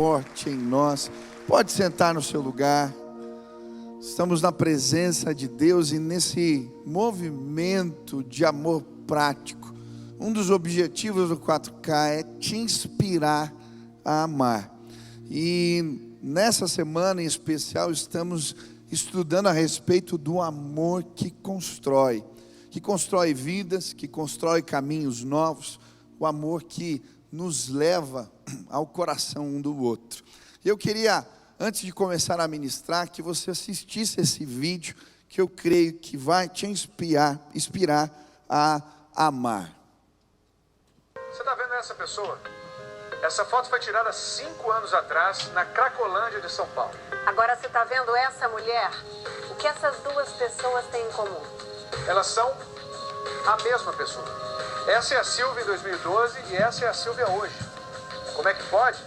Forte em nós. Pode sentar no seu lugar. Estamos na presença de Deus e nesse movimento de amor prático. Um dos objetivos do 4K é te inspirar a amar. E nessa semana em especial estamos estudando a respeito do amor que constrói vidas, que constrói caminhos novos, o amor que nos leva ao coração um do outro. Eu queria, antes de começar a ministrar, que você assistisse esse vídeo, que eu creio que vai te inspirar a amar. Você está vendo essa pessoa? Essa foto foi tirada 5 anos atrás, na Cracolândia de São Paulo. Agora você está vendo essa mulher? O que essas duas pessoas têm em comum? Elas são a mesma pessoa. Essa é a Silvia em 2012 e essa é a Silvia hoje. Como é que pode?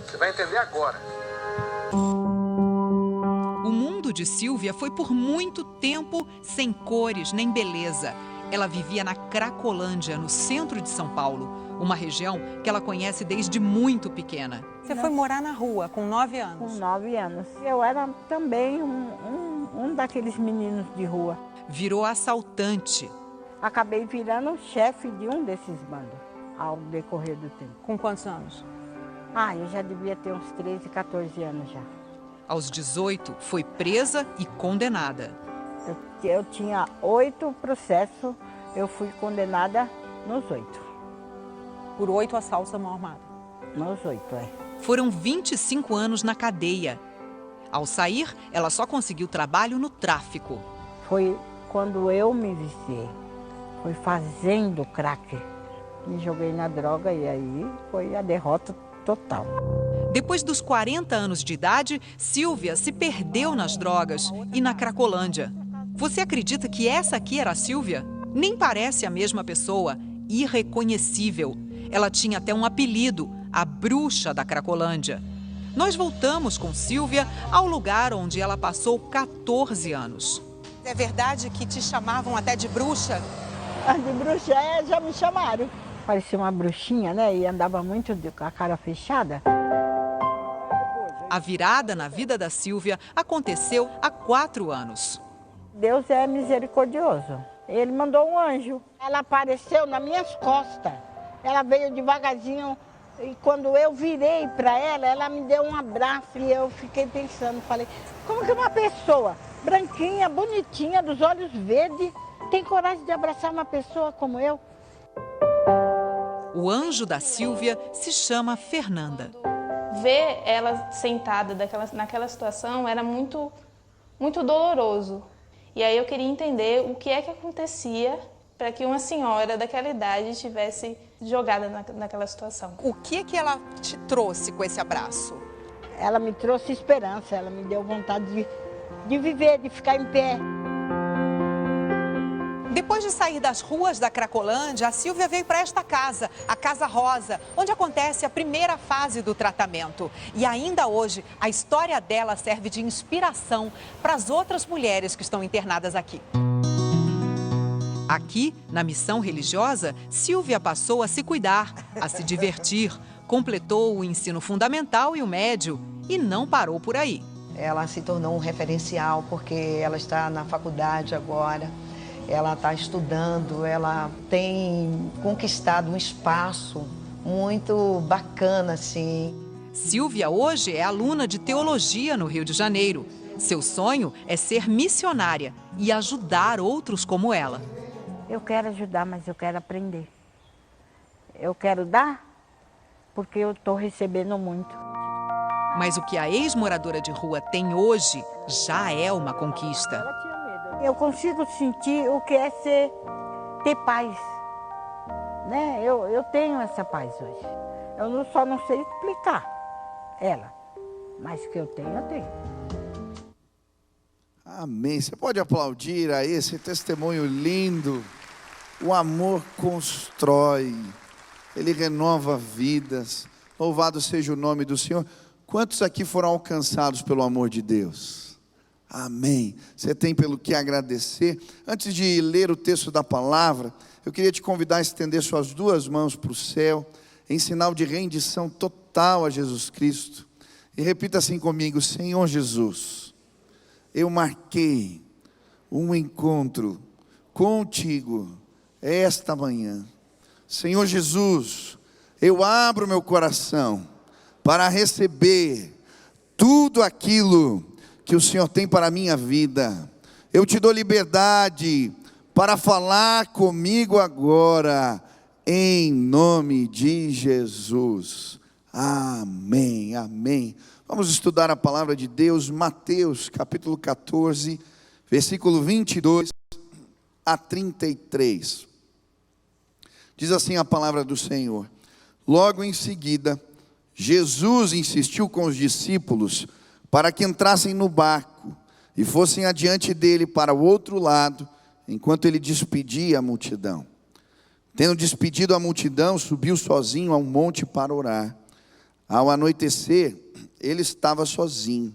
Você vai entender agora. O mundo de Silvia foi por muito tempo sem cores nem beleza. Ela vivia na Cracolândia, no centro de São Paulo, uma região que ela conhece desde muito pequena. Você foi morar na rua com 9 anos? Com 9 anos. Eu era também um daqueles meninos de rua. Virou assaltante. Acabei virando o chefe de um desses bandos ao decorrer do tempo. Com quantos anos? Eu já devia ter uns 13, 14 anos já. Aos 18, foi presa e condenada. Eu tinha 8 processos, eu fui condenada nos 8. Por 8 assaltos à mão armada? Nos 8, Foram 25 anos na cadeia. Ao sair, ela só conseguiu trabalho no tráfico. Foi quando eu me viciei. Foi fazendo crack. Me joguei na droga e aí foi a derrota total. Depois dos 40 anos de idade, Silvia se perdeu nas drogas e na Cracolândia. Você acredita que essa aqui era a Silvia? Nem parece a mesma pessoa, irreconhecível. Ela tinha até um apelido, a bruxa da Cracolândia. Nós voltamos com Silvia ao lugar onde ela passou 14 anos. É verdade que te chamavam até de bruxa? De bruxa, já me chamaram. Parecia uma bruxinha, né? E andava muito com a cara fechada. A virada na vida da Silvia aconteceu há 4 anos. Deus é misericordioso. Ele mandou um anjo. Ela apareceu nas minhas costas. Ela veio devagarzinho e quando eu virei para ela, ela me deu um abraço e eu fiquei pensando, falei, como que uma pessoa branquinha, bonitinha, dos olhos verdes, tem coragem de abraçar uma pessoa como eu? O anjo da Silvia se chama Fernanda. Ver ela sentada naquela situação era muito, muito doloroso. E aí eu queria entender o que é que acontecia para que uma senhora daquela idade estivesse jogada naquela situação. O que ela te trouxe com esse abraço? Ela me trouxe esperança, ela me deu vontade de viver, de ficar em pé. Depois de sair das ruas da Cracolândia, a Silvia veio para esta casa, a Casa Rosa, onde acontece a primeira fase do tratamento. E ainda hoje, a história dela serve de inspiração para as outras mulheres que estão internadas aqui. Aqui, na missão religiosa, Silvia passou a se cuidar, a se divertir, completou o ensino fundamental e o médio e não parou por aí. Ela se tornou um referencial porque ela está na faculdade agora. Ela está estudando, ela tem conquistado um espaço muito bacana, assim. Silvia hoje é aluna de teologia no Rio de Janeiro. Seu sonho é ser missionária e ajudar outros como ela. Eu quero ajudar, mas eu quero aprender. Eu quero dar, porque eu estou recebendo muito. Mas o que a ex-moradora de rua tem hoje já é uma conquista. Eu consigo sentir o que é ter paz, né? Eu tenho essa paz hoje. Eu só não sei explicar ela, mas que eu tenho, eu tenho. Amém. Você pode aplaudir a esse testemunho lindo. O amor constrói, ele renova vidas. Louvado seja o nome do Senhor. Quantos aqui foram alcançados pelo amor de Deus? Amém. Você tem pelo que agradecer. Antes de ler o texto da palavra, eu queria te convidar a estender suas 2 mãos para o céu, em sinal de rendição total a Jesus Cristo. E repita assim comigo: Senhor Jesus, eu marquei um encontro contigo esta manhã. Senhor Jesus, eu abro meu coração para receber tudo aquilo que o Senhor tem para a minha vida. Eu te dou liberdade para falar comigo agora, em nome de Jesus. Amém, amém. Vamos estudar a palavra de Deus, Mateus capítulo 14, versículo 22 a 33. Diz assim a palavra do Senhor: logo em seguida, Jesus insistiu com os discípulos para que entrassem no barco e fossem adiante dele para o outro lado, enquanto ele despedia a multidão. Tendo despedido a multidão, subiu sozinho a um monte para orar. Ao anoitecer, ele estava sozinho,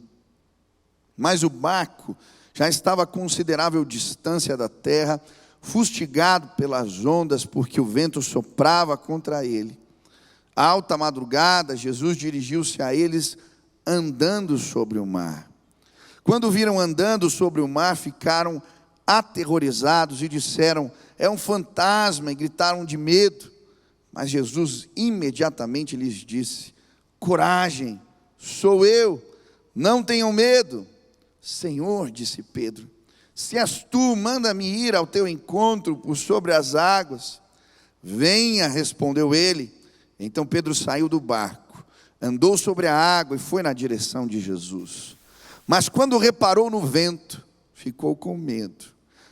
mas o barco já estava a considerável distância da terra, fustigado pelas ondas, porque o vento soprava contra ele. À alta madrugada, Jesus dirigiu-se a eles andando sobre o mar. Quando o viram andando sobre o mar, ficaram aterrorizados e disseram: é um fantasma, e gritaram de medo. Mas Jesus imediatamente lhes disse: coragem, sou eu, não tenham medo. Senhor, disse Pedro, se és tu, manda-me ir ao teu encontro por sobre as águas. Venha, respondeu ele. Então Pedro saiu do barco, andou sobre a água e foi na direção de Jesus. Mas quando reparou no vento, ficou com medo.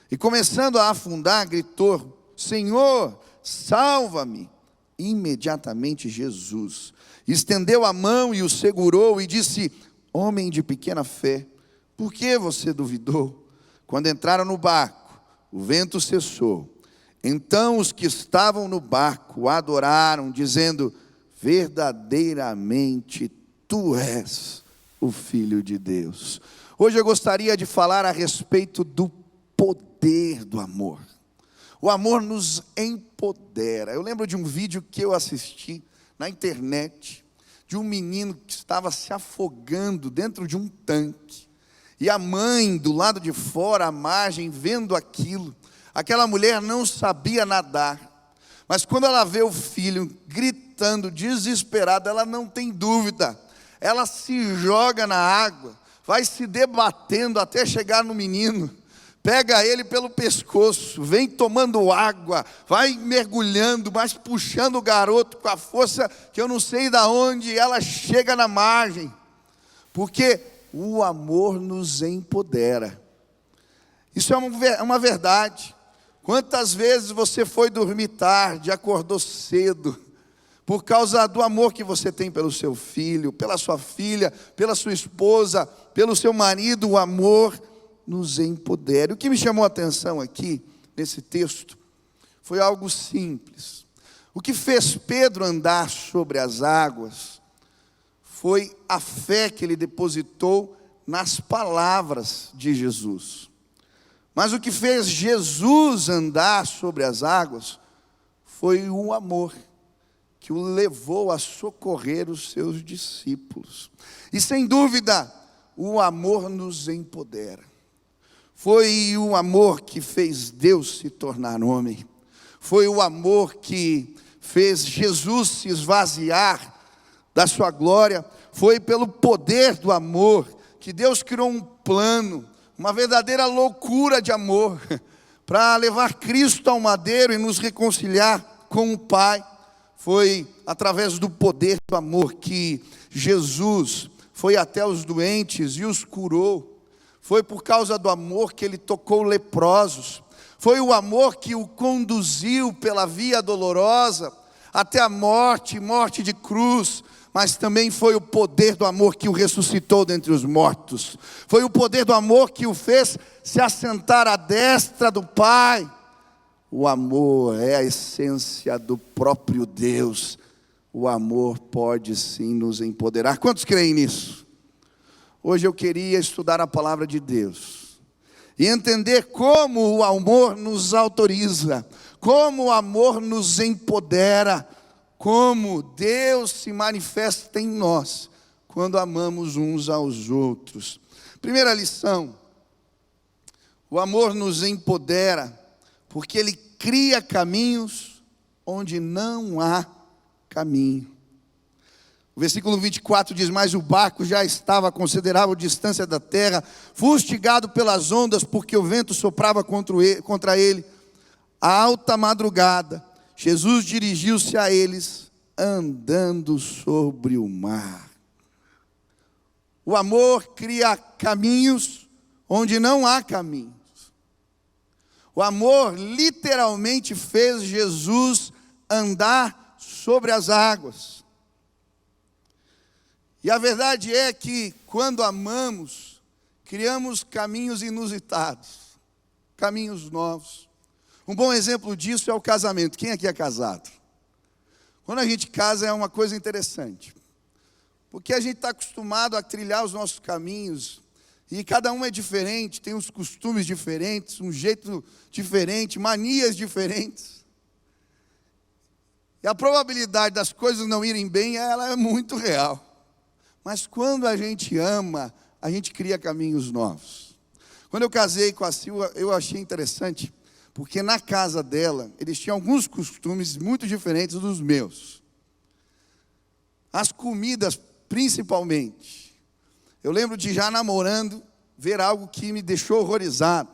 E começando a afundar, gritou: Senhor, salva-me. Imediatamente Jesus estendeu a mão e o segurou e disse: homem de pequena fé, por que você duvidou? Quando entraram no barco, o vento cessou. Então os que estavam no barco adoraram, dizendo: verdadeiramente tu és o Filho de Deus. Hoje eu gostaria de falar a respeito do poder do amor. O amor nos empodera. Eu lembro de um vídeo que eu assisti na internet, de um menino que estava se afogando dentro de um tanque, e a mãe do lado de fora, à margem, vendo aquilo. Aquela mulher não sabia nadar, mas quando ela vê o filho gritando, desesperada, ela não tem dúvida, ela se joga na água, vai se debatendo até chegar no menino, pega ele pelo pescoço, vem tomando água, vai mergulhando, mas puxando o garoto com a força que eu não sei de onde, ela chega na margem, porque o amor nos empodera. Isso é uma verdade. Quantas vezes você foi dormir tarde, acordou cedo, por causa do amor que você tem pelo seu filho, pela sua filha, pela sua esposa, pelo seu marido. O amor nos empodera. O que me chamou a atenção aqui, nesse texto, foi algo simples. O que fez Pedro andar sobre as águas foi a fé que ele depositou nas palavras de Jesus. Mas o que fez Jesus andar sobre as águas foi o amor que o levou a socorrer os seus discípulos. E sem dúvida, o amor nos empodera. Foi o amor que fez Deus se tornar homem. Foi o amor que fez Jesus se esvaziar da sua glória. Foi pelo poder do amor que Deus criou um plano, uma verdadeira loucura de amor, para levar Cristo ao madeiro e nos reconciliar com o Pai. Foi através do poder do amor que Jesus foi até os doentes e os curou. Foi por causa do amor que ele tocou leprosos. Foi o amor que o conduziu pela via dolorosa até a morte de cruz. Mas também foi o poder do amor que o ressuscitou dentre os mortos. Foi o poder do amor que o fez se assentar à destra do Pai. O amor é a essência do próprio Deus. O amor pode sim nos empoderar. Quantos creem nisso? Hoje eu queria estudar a palavra de Deus e entender como o amor nos autoriza, como o amor nos empodera, como Deus se manifesta em nós quando amamos uns aos outros. Primeira lição: o amor nos empodera, porque ele cria caminhos onde não há caminho. O versículo 24 diz: mas o barco já estava a considerável distância da terra, fustigado pelas ondas, porque o vento soprava contra ele. À alta madrugada, Jesus dirigiu-se a eles, andando sobre o mar. O amor cria caminhos onde não há caminhos. O amor literalmente fez Jesus andar sobre as águas. E a verdade é que, quando amamos, criamos caminhos inusitados, caminhos novos. Um bom exemplo disso é o casamento. Quem aqui é casado? Quando a gente casa é uma coisa interessante, porque a gente está acostumado a trilhar os nossos caminhos, e cada um é diferente, tem uns costumes diferentes, um jeito diferente, manias diferentes. E a probabilidade das coisas não irem bem, ela é muito real. Mas quando a gente ama, a gente cria caminhos novos. Quando eu casei com a Silva, eu achei interessante, porque na casa dela, eles tinham alguns costumes muito diferentes dos meus. As comidas, principalmente. Eu lembro de, já namorando, ver algo que me deixou horrorizado.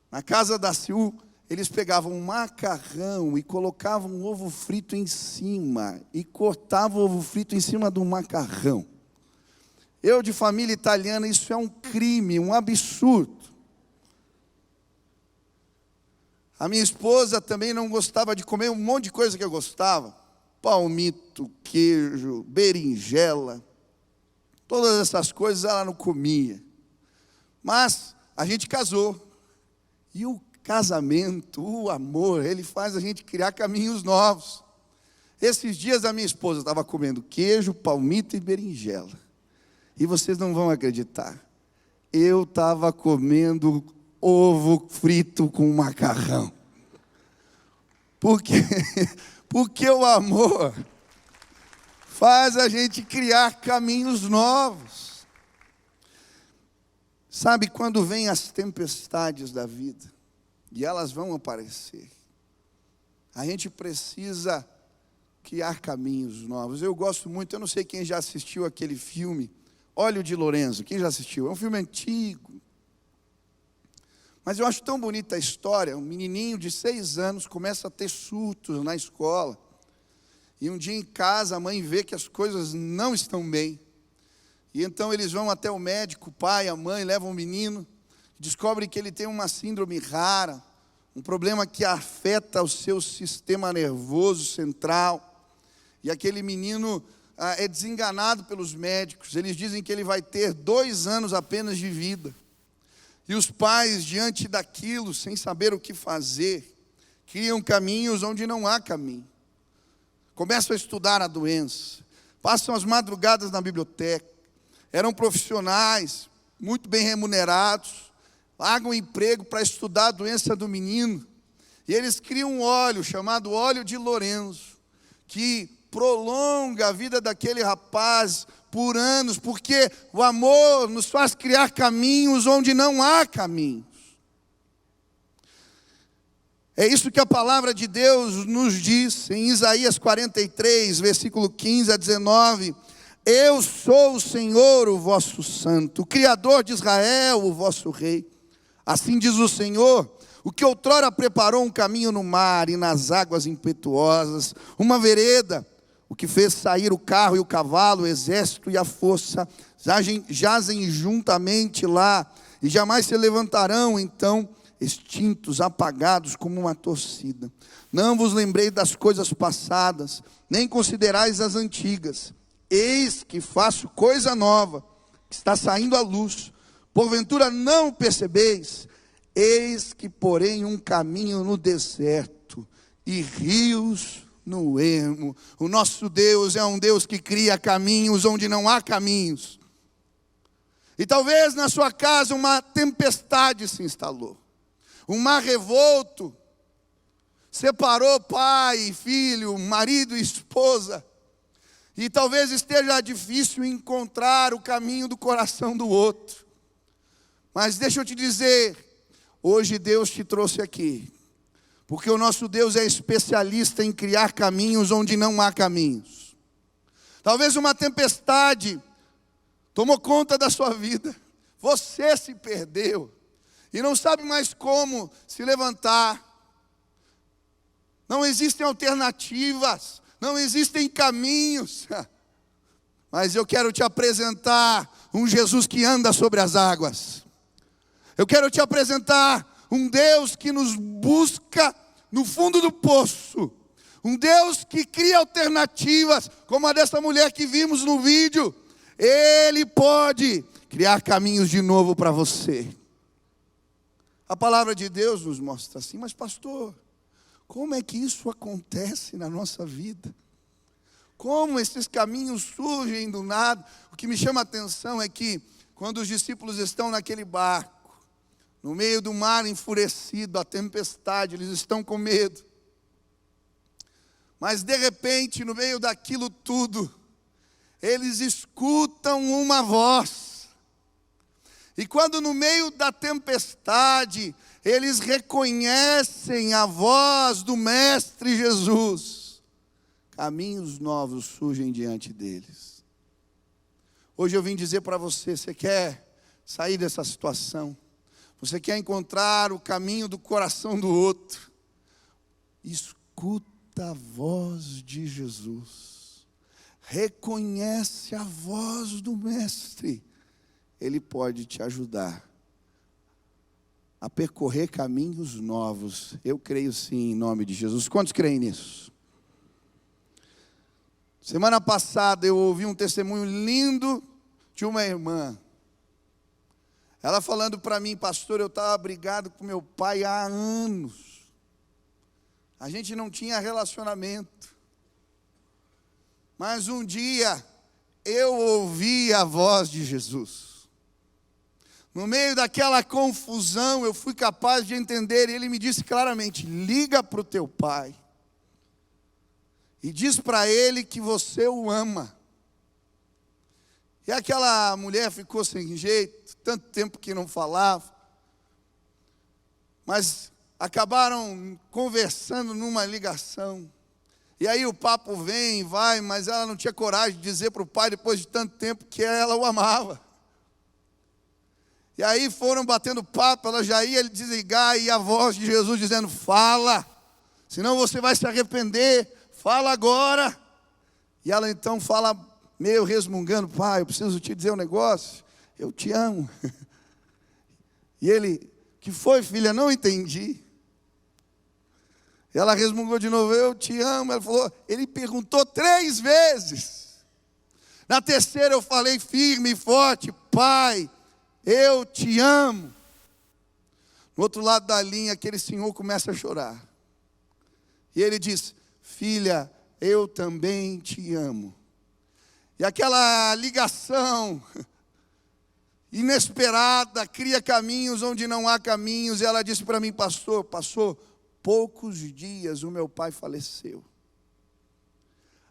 Na casa da Sil, eles pegavam um macarrão e colocavam um ovo frito em cima, e cortavam o ovo frito em cima do macarrão. Eu, de família italiana, isso é um crime, um absurdo. A minha esposa também não gostava de comer um monte de coisa que eu gostava. Palmito, queijo, berinjela. Todas essas coisas ela não comia. Mas a gente casou. E o casamento, o amor, ele faz a gente criar caminhos novos. Esses dias a minha esposa estava comendo queijo, palmito e berinjela. E vocês não vão acreditar. Eu estava comendo ovo frito com macarrão. Porque o amor faz a gente criar caminhos novos. Sabe, quando vêm as tempestades da vida, e elas vão aparecer, a gente precisa criar caminhos novos. Eu gosto muito, eu não sei quem já assistiu aquele filme, Óleo de Lorenzo. Quem já assistiu? É um filme antigo. Mas eu acho tão bonita a história. Um menininho de 6 anos começa a ter surtos na escola. E um dia em casa a mãe vê que as coisas não estão bem. E então eles vão até o médico, o pai, a mãe, levam o menino. Descobrem que ele tem uma síndrome rara. Um problema que afeta o seu sistema nervoso central. E aquele menino é desenganado pelos médicos. Eles dizem que ele vai ter 2 anos apenas de vida. E os pais, diante daquilo, sem saber o que fazer, criam caminhos onde não há caminho. Começam a estudar a doença, passam as madrugadas na biblioteca, eram profissionais, muito bem remunerados, largam o emprego para estudar a doença do menino, e eles criam um óleo chamado óleo de Lorenzo, que prolonga a vida daquele rapaz por anos, porque o amor nos faz criar caminhos onde não há caminhos. É isso que a palavra de Deus nos diz em Isaías 43, versículo 15 a 19. Eu sou o Senhor, o vosso santo, o Criador de Israel, o vosso rei. Assim diz o Senhor, o que outrora preparou um caminho no mar e nas águas impetuosas, uma vereda, o que fez sair o carro e o cavalo, o exército e a força, jazem juntamente lá, e jamais se levantarão, então, extintos, apagados como uma torcida. Não vos lembrei das coisas passadas, nem considerais as antigas. Eis que faço coisa nova, que está saindo à luz. Porventura não percebeis? Eis que porém um caminho no deserto, e rios no ermo. O nosso Deus é um Deus que cria caminhos onde não há caminhos. E talvez na sua casa uma tempestade se instalou. Um mar revolto separou pai e filho, marido e esposa. E talvez esteja difícil encontrar o caminho do coração do outro. Mas deixa eu te dizer, hoje Deus te trouxe aqui, porque o nosso Deus é especialista em criar caminhos onde não há caminhos. Talvez uma tempestade tomou conta da sua vida. Você se perdeu e não sabe mais como se levantar. Não existem alternativas, não existem caminhos. Mas eu quero te apresentar um Jesus que anda sobre as águas. Eu quero te apresentar um Deus que nos busca no fundo do poço. Um Deus que cria alternativas, como a dessa mulher que vimos no vídeo. Ele pode criar caminhos de novo para você. A palavra de Deus nos mostra assim, mas pastor, como é que isso acontece na nossa vida? Como esses caminhos surgem do nada? O que me chama a atenção é que quando os discípulos estão naquele barco, no meio do mar enfurecido, a tempestade, eles estão com medo. Mas de repente, no meio daquilo tudo, eles escutam uma voz. E quando no meio da tempestade, eles reconhecem a voz do Mestre Jesus, caminhos novos surgem diante deles. Hoje eu vim dizer para você, você quer sair dessa situação? Você quer encontrar o caminho do coração do outro? Escuta a voz de Jesus. Reconhece a voz do Mestre. Ele pode te ajudar a percorrer caminhos novos. Eu creio sim, em nome de Jesus. Quantos creem nisso? Semana passada eu ouvi um testemunho lindo de uma irmã. Ela falando para mim, pastor, eu estava brigado com meu pai há anos. A gente não tinha relacionamento. Mas um dia eu ouvi a voz de Jesus. No meio daquela confusão, eu fui capaz de entender. E ele me disse claramente, liga para o teu pai. E diz para ele que você o ama. E aquela mulher ficou sem jeito, tanto tempo que não falava. Mas acabaram conversando numa ligação. E aí o papo vem e vai, mas ela não tinha coragem de dizer para o pai, depois de tanto tempo, que ela o amava. E aí foram batendo papo, ela já ia desligar, e a voz de Jesus dizendo, fala, senão você vai se arrepender, fala agora. E ela então fala, meio resmungando, pai, eu preciso te dizer um negócio, eu te amo. E ele, que foi, filha? Não entendi. Ela resmungou de novo, eu te amo. Ela falou, ele perguntou 3 vezes. Na terceira eu falei firme e forte, pai, eu te amo. No outro lado da linha, aquele senhor começa a chorar. E ele diz, filha, eu também te amo. E aquela ligação inesperada cria caminhos onde não há caminhos. E ela disse para mim, pastor, passou poucos dias o meu pai faleceu.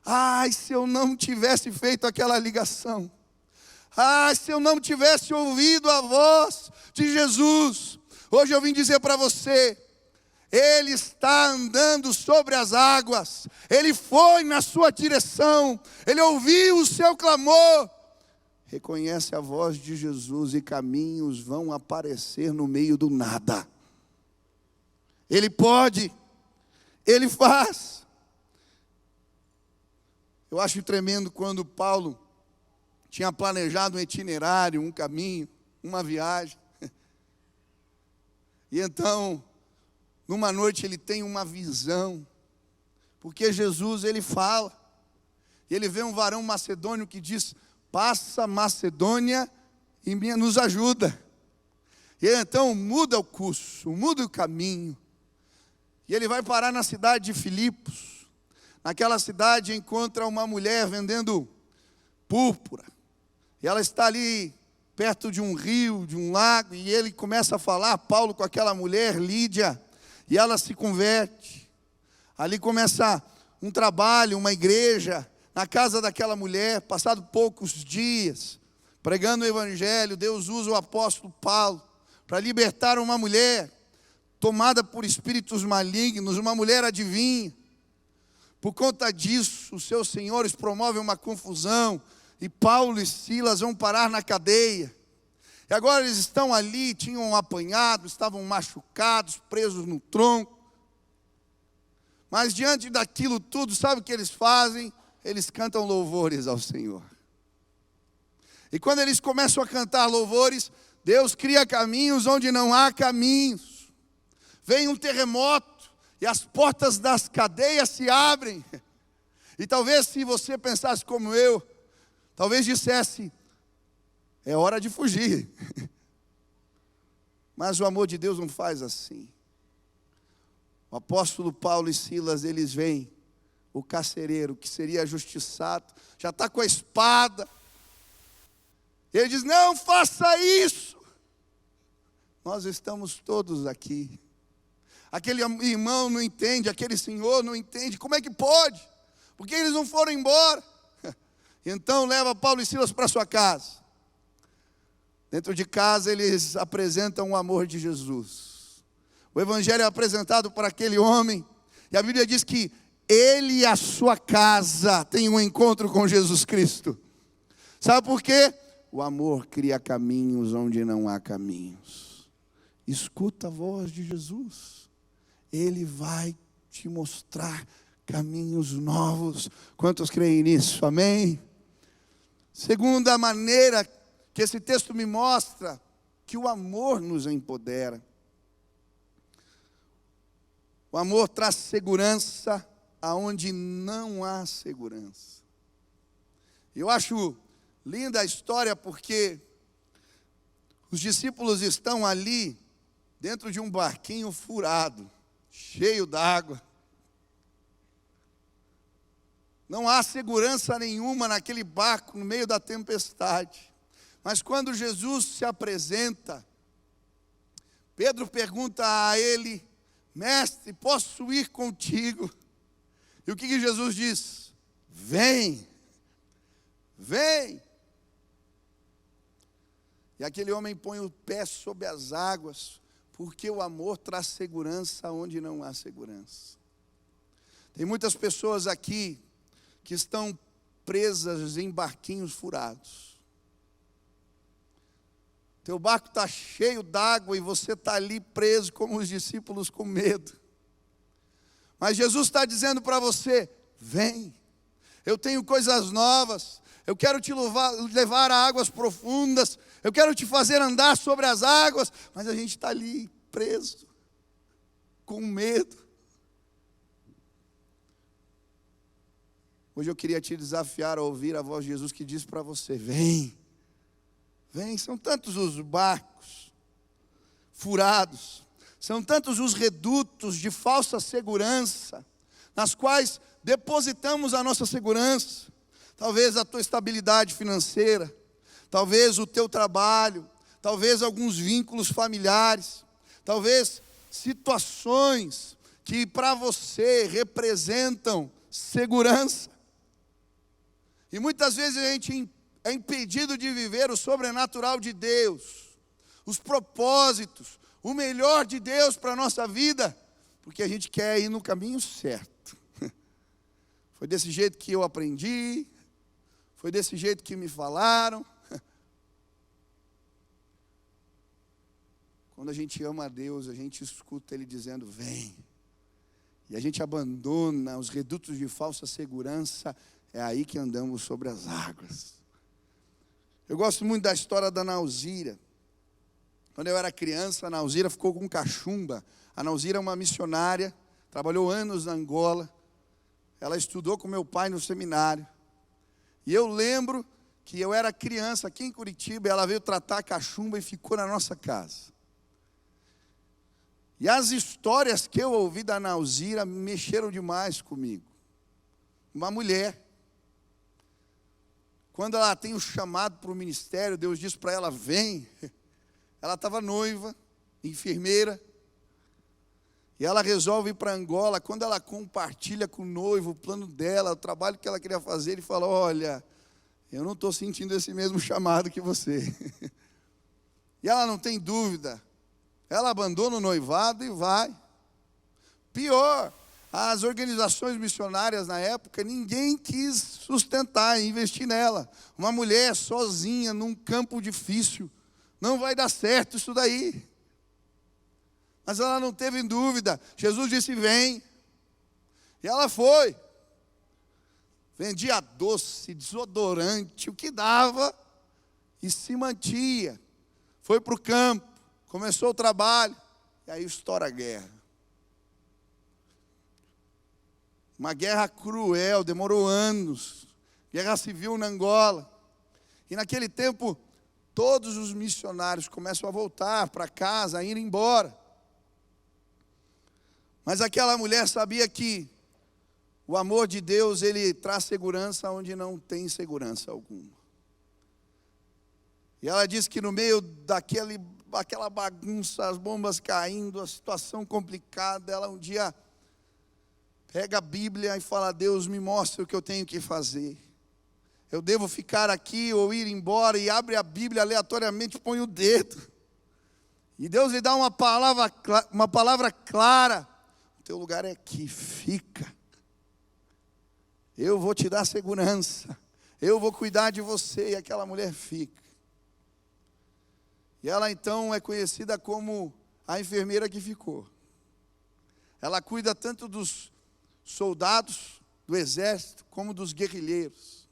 Ai, se eu não tivesse feito aquela ligação. Ai, se eu não tivesse ouvido a voz de Jesus. Hoje eu vim dizer para você, Ele está andando sobre as águas. Ele foi na sua direção. Ele ouviu o seu clamor. Reconhece a voz de Jesus e caminhos vão aparecer no meio do nada. Ele pode. Ele faz. Eu acho tremendo quando Paulo tinha planejado um itinerário, um caminho, uma viagem. E então, numa noite ele tem uma visão, porque Jesus ele fala, e ele vê um varão macedônio que diz, passa Macedônia e nos ajuda. E ele então muda o curso, muda o caminho, e ele vai parar na cidade de Filipos. Naquela cidade encontra uma mulher vendendo púrpura, e ela está ali perto de um rio, de um lago, e ele começa a falar, Paulo com aquela mulher, Lídia, e ela se converte. Ali começa um trabalho, uma igreja. na casa daquela mulher, passado poucos dias, pregando o evangelho, Deus usa o apóstolo Paulo para libertar uma mulher tomada por espíritos malignos, uma mulher adivinha. Por conta disso, os seus senhores promovem uma confusão e Paulo e Silas vão parar na cadeia. E agora eles estão ali, tinham apanhado, estavam machucados, presos no tronco. Mas diante daquilo tudo, sabe o que eles fazem? Eles cantam louvores ao Senhor. E quando eles começam a cantar louvores, Deus cria caminhos onde não há caminhos. Vem um terremoto e as portas das cadeias se abrem. E talvez se você pensasse como eu, talvez dissesse, é hora de fugir. Mas o amor de Deus não faz assim. O apóstolo Paulo e Silas, eles veem o carcereiro, que seria justiçado, já está com a espada. Ele diz, não faça isso. Nós estamos todos aqui. Aquele irmão não entende, aquele senhor não entende. Como é que pode? Por que eles não foram embora? Então leva Paulo e Silas para sua casa. Dentro de casa eles apresentam o amor de Jesus. O evangelho é apresentado para aquele homem. E a Bíblia diz que ele e a sua casa têm um encontro com Jesus Cristo. Sabe por quê? O amor cria caminhos onde não há caminhos. Escuta a voz de Jesus. Ele vai te mostrar caminhos novos. Quantos creem nisso? Amém? Segunda maneira que esse texto me mostra que o amor nos empodera. O amor traz segurança aonde não há segurança. Eu acho linda a história porque os discípulos estão ali dentro de um barquinho furado, cheio d'água. Não há segurança nenhuma naquele barco no meio da tempestade. Mas quando Jesus se apresenta, Pedro pergunta a ele, mestre, posso ir contigo? E o que Jesus diz? Vem, vem. E aquele homem põe o pé sobre as águas, porque o amor traz segurança onde não há segurança. Tem muitas pessoas aqui que estão presas em barquinhos furados. Teu barco está cheio d'água e você está ali preso como os discípulos com medo. Mas Jesus está dizendo para você, vem, eu tenho coisas novas, eu quero te levar a águas profundas, eu quero te fazer andar sobre as águas, mas a gente está ali preso, com medo. Hoje eu queria te desafiar a ouvir a voz de Jesus que diz para você, vem, vem, são tantos os barcos furados, são tantos os redutos de falsa segurança, nas quais depositamos a nossa segurança, talvez a tua estabilidade financeira, talvez o teu trabalho, talvez alguns vínculos familiares, talvez situações que para você representam segurança. E muitas vezes a gente é impedido de viver o sobrenatural de Deus, os propósitos, o melhor de Deus para a nossa vida, porque a gente quer ir no caminho certo. Foi desse jeito que eu aprendi, foi desse jeito que me falaram. Quando a gente ama a Deus, a gente escuta Ele dizendo, vem. E a gente abandona os redutos de falsa segurança, é aí que andamos sobre as águas. Eu gosto muito da história da Nauzira. Quando eu era criança, a Nauzira ficou com cachumba. A Nauzira é uma missionária, trabalhou anos na Angola. Ela estudou com meu pai no seminário. E eu lembro que eu era criança aqui em Curitiba, e ela veio tratar a cachumba e ficou na nossa casa. E as histórias que eu ouvi da Nauzira mexeram demais comigo. Uma mulher, quando ela tem o chamado para o ministério, Deus diz para ela, vem. Ela estava noiva, enfermeira. E ela resolve ir para Angola. Quando ela compartilha com o noivo o plano dela, o trabalho que ela queria fazer, ele fala: olha, eu não estou sentindo esse mesmo chamado que você. E ela não tem dúvida. Ela abandona o noivado e vai. Pior, as organizações missionárias na época, ninguém quis sustentar, investir nela. Uma mulher sozinha num campo difícil, não vai dar certo isso daí. Mas ela não teve dúvida. Jesus disse: vem. E ela foi. Vendia doce, desodorante, o que dava, e se mantia. Foi para o campo, começou o trabalho, e aí estoura a guerra. Uma guerra cruel, demorou anos. Guerra civil na Angola. E naquele tempo, todos os missionários começam a voltar para casa, a ir embora. Mas aquela mulher sabia que o amor de Deus, ele traz segurança onde não tem segurança alguma. E ela diz que no meio daquela bagunça, as bombas caindo, a situação complicada, ela um dia pega a Bíblia e fala: Deus, me mostra o que eu tenho que fazer. Eu devo ficar aqui ou ir embora? E abre a Bíblia aleatoriamente, põe o dedo. E Deus lhe dá uma palavra clara: o teu lugar é aqui, fica. Eu vou te dar segurança. Eu vou cuidar de você. E aquela mulher fica. E ela então é conhecida como a enfermeira que ficou. Ela cuida tanto dos soldados do exército como dos guerrilheiros.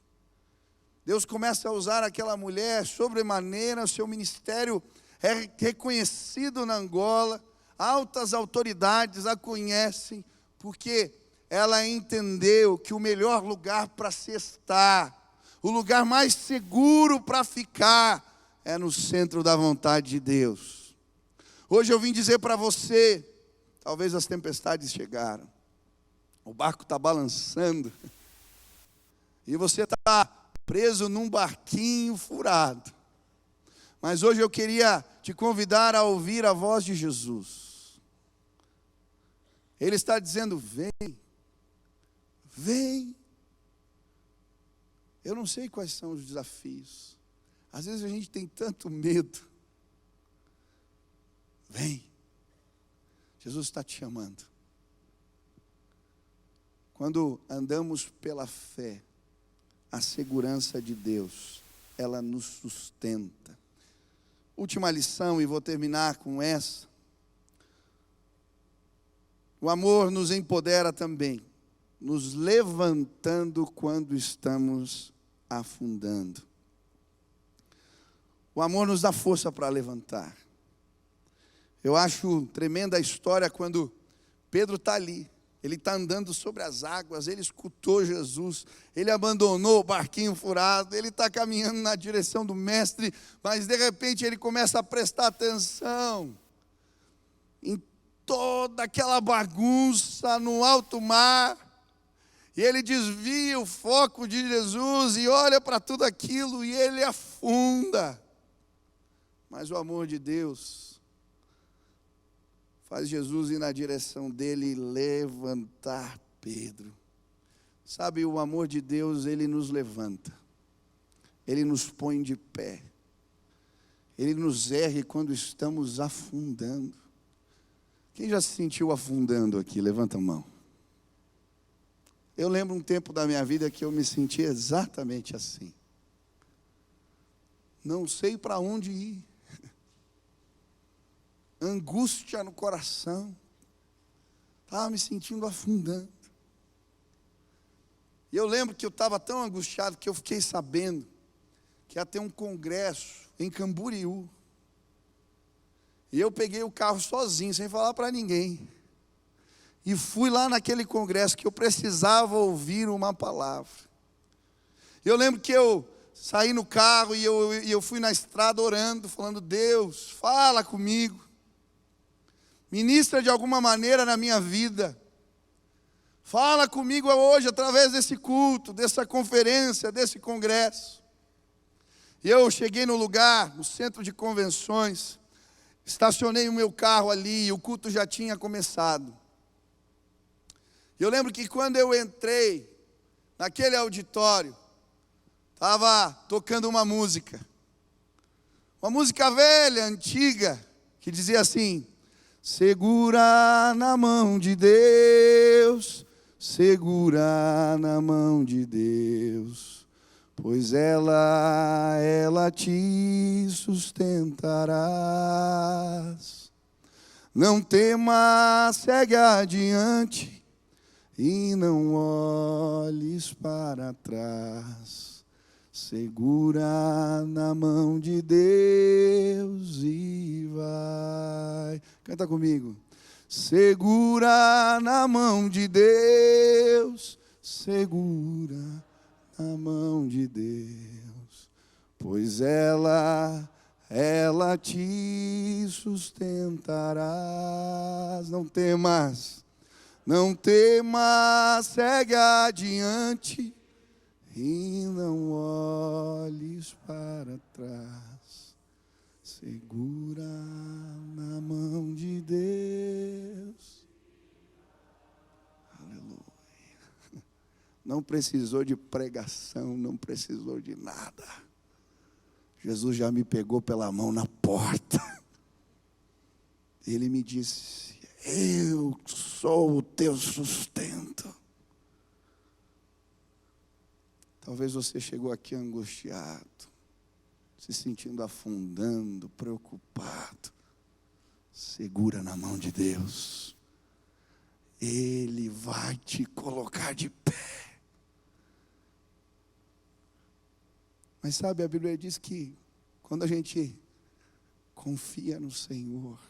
Deus começa a usar aquela mulher sobremaneira, seu ministério é reconhecido na Angola, altas autoridades a conhecem, porque ela entendeu que o melhor lugar para se estar, o lugar mais seguro para ficar, é no centro da vontade de Deus. Hoje eu vim dizer para você, talvez as tempestades chegaram, o barco está balançando, e você está preso num barquinho furado. Mas hoje eu queria te convidar a ouvir a voz de Jesus. Ele está dizendo: vem, vem. Eu não sei quais são os desafios. Às vezes a gente tem tanto medo. Vem. Jesus está te chamando. Quando andamos pela fé, a segurança de Deus, ela nos sustenta. Última lição, e vou terminar com essa. O amor nos empodera também, nos levantando quando estamos afundando. O amor nos dá força para levantar. Eu acho tremenda a história quando Pedro está ali. Ele está andando sobre as águas, ele escutou Jesus, ele abandonou o barquinho furado, ele está caminhando na direção do mestre, mas de repente ele começa a prestar atenção em toda aquela bagunça no alto mar, e ele desvia o foco de Jesus e olha para tudo aquilo e ele afunda. Mas o amor de Deus faz Jesus ir na direção dele e levantar Pedro. Sabe, o amor de Deus, ele nos levanta. Ele nos põe de pé. Ele nos ergue quando estamos afundando. Quem já se sentiu afundando aqui? Levanta a mão. Eu lembro um tempo da minha vida que eu me sentia exatamente assim. Não sei para onde ir. Angústia no coração. Estava me sentindo afundando. E eu lembro que eu estava tão angustiado que eu fiquei sabendo que ia ter um congresso em Camboriú. E eu peguei o carro sozinho, sem falar para ninguém. E fui lá naquele congresso que eu precisava ouvir uma palavra. Eu lembro que eu saí no carro e eu fui na estrada orando, falando: Deus, fala comigo. Ministra de alguma maneira na minha vida. Fala comigo hoje através desse culto, dessa conferência, desse congresso. E eu cheguei no lugar, no centro de convenções. Estacionei o meu carro ali e o culto já tinha começado. Eu lembro que quando eu entrei naquele auditório, estava tocando uma música velha, antiga, que dizia assim: segura na mão de Deus, segura na mão de Deus, pois ela te sustentarás. Não temas, segue adiante e não olhes para trás. Segura na mão de Deus e vai. Canta comigo. Segura na mão de Deus, segura na mão de Deus, pois ela te sustentarás. Não temas, segue adiante e não olhes para trás. Segura na mão de Deus. Aleluia. Não precisou de pregação, não precisou de nada. Jesus já me pegou pela mão na porta. Ele me disse: eu sou o teu sustento. Talvez você chegou aqui angustiado, se sentindo afundando, preocupado. Segura na mão de Deus. Ele vai te colocar de pé. Mas sabe, a Bíblia diz que quando a gente confia no Senhor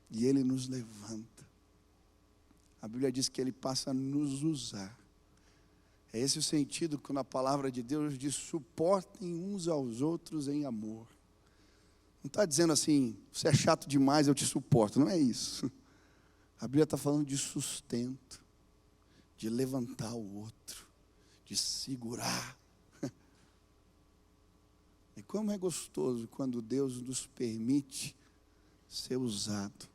e Ele nos levanta, a Bíblia diz que Ele passa a nos usar. É esse o sentido que na palavra de Deus diz: suportem uns aos outros em amor. Não está dizendo assim, você é chato demais, eu te suporto. Não é isso. A Bíblia está falando de sustento, de levantar o outro, de segurar. E como é gostoso quando Deus nos permite ser usado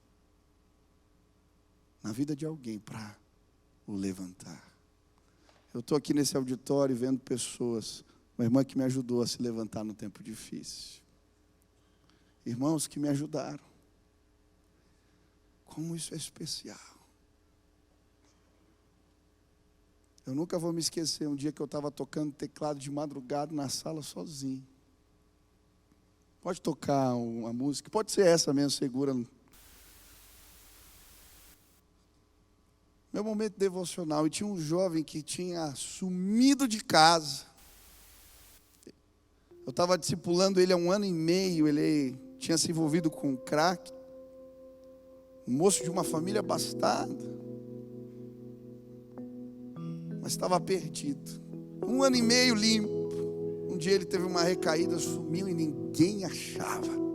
na vida de alguém para o levantar. Eu estou aqui nesse auditório vendo pessoas, uma irmã que me ajudou a se levantar no tempo difícil. Irmãos que me ajudaram. Como isso é especial. Eu nunca vou me esquecer um dia que eu estava tocando teclado de madrugada na sala sozinho. Pode tocar uma música, pode ser essa mesmo, segura. Meu momento devocional, e tinha um jovem que tinha sumido de casa. Eu estava discipulando ele há 1 ano e meio, ele tinha se envolvido com crack. Um moço de uma família abastada, mas estava perdido. 1 ano e meio limpo. Um dia ele teve uma recaída, sumiu e ninguém achava.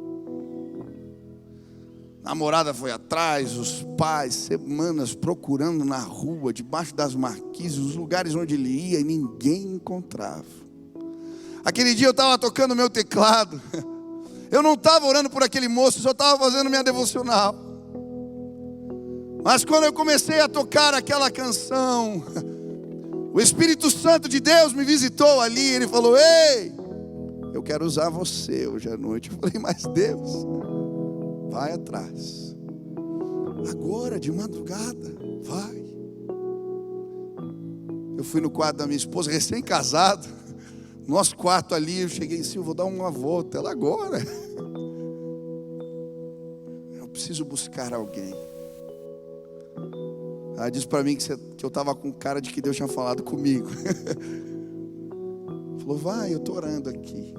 A namorada foi atrás, os pais, semanas procurando na rua, debaixo das marquises, os lugares onde ele ia, e ninguém encontrava. Aquele dia eu estava tocando meu teclado. Eu não estava orando por aquele moço, só estava fazendo minha devocional. Mas quando eu comecei a tocar aquela canção, o Espírito Santo de Deus me visitou ali. Ele falou: ei, eu quero usar você hoje à noite. Eu falei: mas Deus, vai atrás. Agora, de madrugada, vai. Eu fui no quarto da minha esposa, recém-casado. Nosso quarto ali, eu cheguei assim: eu vou dar uma volta. Ela: agora. Eu preciso buscar alguém. Ela disse para mim que eu estava com cara de que Deus tinha falado comigo. Falou: vai, eu estou orando aqui.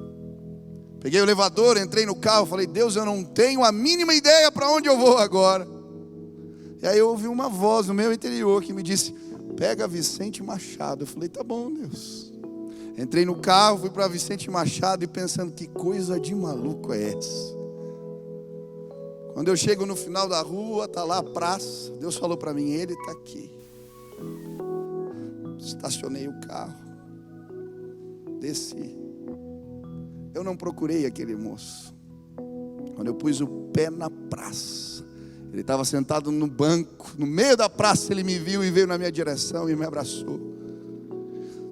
Peguei o elevador, entrei no carro, falei: Deus, eu não tenho a mínima ideia para onde eu vou agora. E aí eu ouvi uma voz no meu interior que me disse: pega Vicente Machado. Eu falei: tá bom, Deus. Entrei no carro, fui para Vicente Machado e pensando: que coisa de maluco é essa? Quando eu chego no final da rua, está lá a praça. Deus falou para mim: ele está aqui. Estacionei o carro, desci. Eu não procurei aquele moço. Quando eu pus o pé na praça, ele estava sentado no banco, no meio da praça. Ele me viu e veio na minha direção e me abraçou.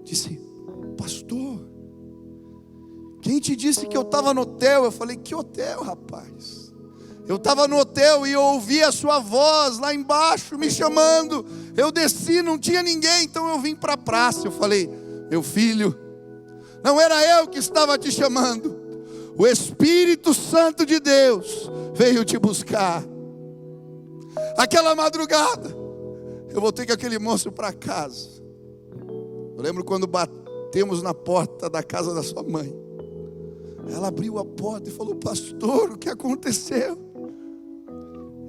Disse: pastor, quem te disse que eu estava no hotel? Eu falei: que hotel, rapaz? Eu estava no hotel e eu ouvi a sua voz lá embaixo me chamando. Eu desci, não tinha ninguém, então eu vim para a praça. Eu falei: meu filho, não era eu que estava te chamando. O Espírito Santo de Deus veio te buscar. Aquela madrugada, eu voltei com aquele moço para casa. Eu lembro quando batemos na porta da casa da sua mãe. Ela abriu a porta e falou: pastor, o que aconteceu?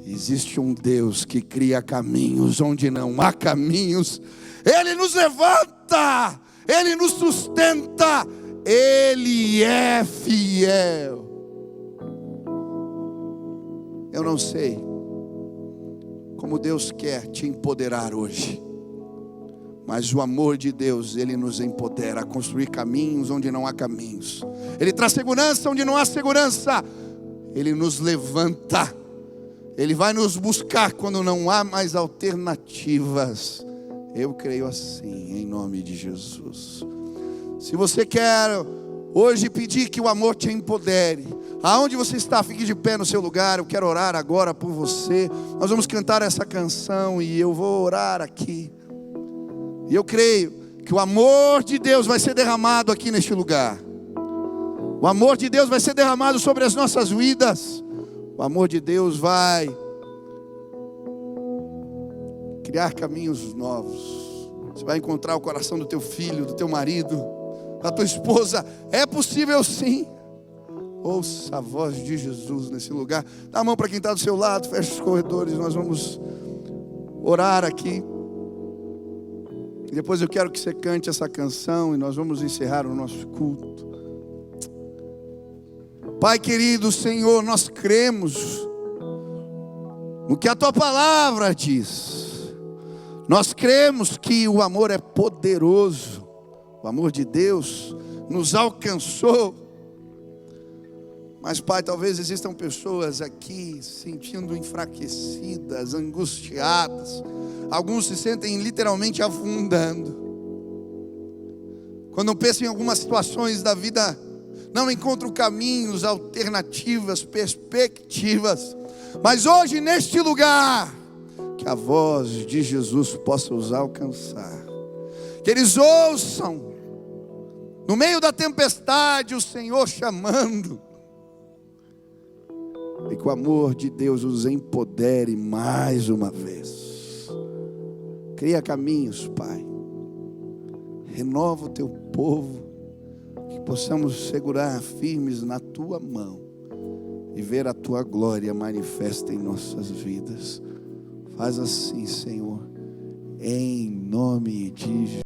Existe um Deus que cria caminhos onde não há caminhos. Ele nos levanta, Ele nos sustenta, Ele é fiel. Eu não sei como Deus quer te empoderar hoje, mas o amor de Deus, Ele nos empodera a construir caminhos onde não há caminhos. Ele traz segurança onde não há segurança. Ele nos levanta. Ele vai nos buscar quando não há mais alternativas. Eu creio assim, em nome de Jesus. Se você quer hoje pedir que o amor te empodere, aonde você está, fique de pé no seu lugar. Eu quero orar agora por você. Nós vamos cantar essa canção e eu vou orar aqui. E eu creio que o amor de Deus vai ser derramado aqui neste lugar. O amor de Deus vai ser derramado sobre as nossas vidas. O amor de Deus vai criar caminhos novos. Você vai encontrar o coração do teu filho, do teu marido, da tua esposa. É possível sim. Ouça a voz de Jesus nesse lugar. Dá a mão para quem está do seu lado. Fecha os corredores. Nós vamos orar aqui. E depois eu quero que você cante essa canção e nós vamos encerrar o nosso culto. Pai querido, Senhor, nós cremos no que a Tua palavra diz. Nós cremos que o amor é poderoso. O amor de Deus nos alcançou. Mas, Pai, talvez existam pessoas aqui sentindo enfraquecidas, angustiadas. Alguns se sentem literalmente afundando. Quando pensam em algumas situações da vida, não encontram caminhos, alternativas, perspectivas. Mas hoje neste lugar, que a voz de Jesus possa os alcançar. Que eles ouçam, no meio da tempestade, o Senhor chamando. E que o amor de Deus os empodere mais uma vez. Cria caminhos, Pai. Renova o Teu povo. Que possamos segurar firmes na Tua mão e ver a Tua glória manifesta em nossas vidas. Faz assim, Senhor, em nome de Jesus.